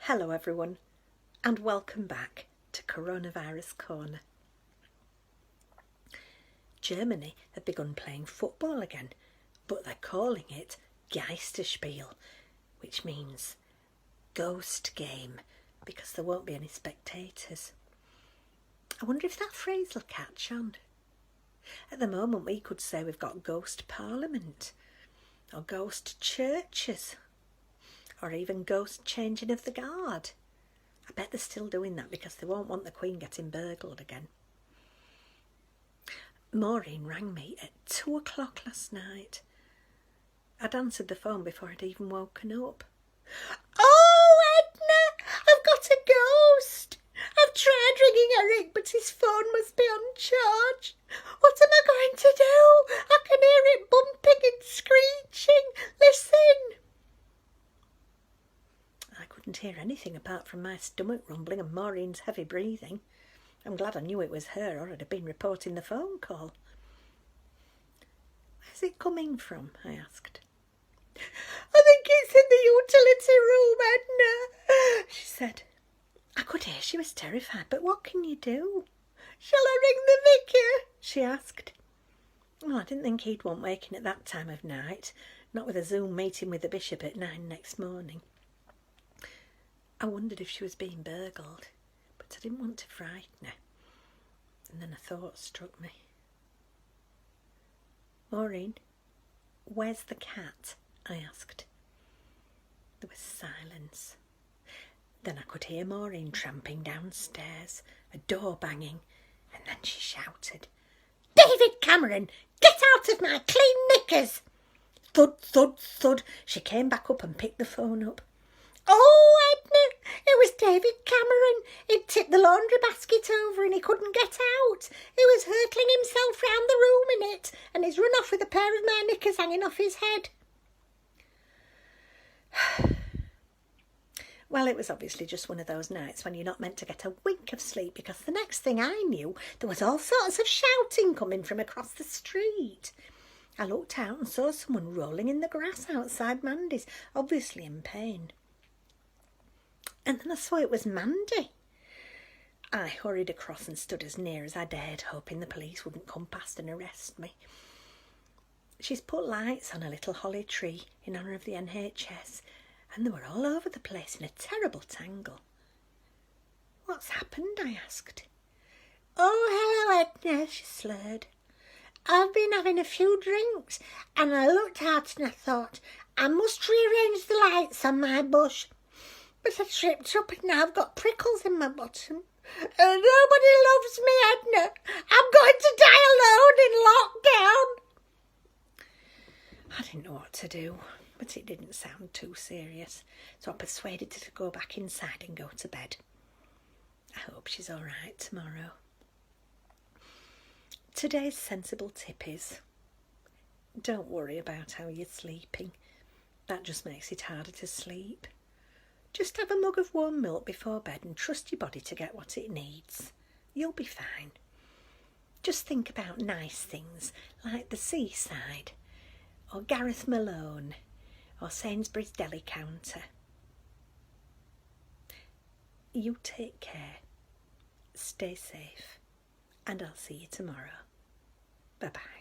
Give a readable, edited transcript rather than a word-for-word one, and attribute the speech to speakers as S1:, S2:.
S1: Hello everyone, and welcome back to Coronavirus Corner. Germany have begun playing football again, but they're calling it Geisterspiel, which means ghost game, because there won't be any spectators. I wonder if that phrase will catch on. At the moment we could say we've got ghost parliament, or ghost churches, or even ghost changing of the guard. I bet they're still doing that because they won't want the Queen getting burgled again. Maureen rang me at 2 o'clock last night. I'd answered the phone before I'd even woken up.
S2: Oh, Edna, I've got a ghost. I've tried ringing Eric, but his phone must be on charge. What am I going to do? I can hear it bumping and screeching. Listen.
S1: I couldn't hear anything apart from my stomach rumbling and Maureen's heavy breathing. I'm glad I knew it was her, or I'd have been reporting the phone call. Where's it coming from? I asked.
S2: I think it's in the utility room, Edna, she said.
S1: I could hear she was terrified, but what can you do?
S2: Shall I ring the vicar? She asked.
S1: Well, I didn't think he'd want waking at that time of night, not with a Zoom meeting with the bishop at 9 next morning. I wondered if she was being burgled, but I didn't want to frighten her. And then a thought struck me. Maureen, where's the cat? I asked. There was silence. Then I could hear Maureen tramping downstairs, a door banging, and then she shouted,
S2: "David Cameron, get out of my clean knickers!"
S1: Thud, thud, thud. She came back up and picked the phone up.
S2: "Oh, Edna, it was David Cameron. He'd tipped the laundry basket over and he couldn't get out. He was hurtling himself round the room in it, and he's run off with a pair of my knickers hanging off his head."
S1: Well, it was obviously just one of those nights when you're not meant to get a wink of sleep, because the next thing I knew, there was all sorts of shouting coming from across the street. I looked out and saw someone rolling in the grass outside Mandy's, obviously in pain. And then I saw it was Mandy. I hurried across and stood as near as I dared, hoping the police wouldn't come past and arrest me. She's put lights on a little holly tree in honour of the NHS, and they were all over the place in a terrible tangle. "What's happened?" I asked.
S2: "Oh, hello, Edna," she slurred. "I've been having a few drinks, and I looked out and I thought I must rearrange the lights on my bush. But I tripped up and now I've got prickles in my bottom. And nobody loves me, Edna. I'm going to die alone in lockdown."
S1: I didn't know what to do, but it didn't sound too serious, so I persuaded her to go back inside and go to bed. I hope she's all right tomorrow. Today's sensible tip is, don't worry about how you're sleeping. That just makes it harder to sleep. Just have a mug of warm milk before bed and trust your body to get what it needs. You'll be fine. Just think about nice things like the seaside, or Gareth Malone, or Sainsbury's deli counter. You take care, stay safe, and I'll see you tomorrow. Bye-bye.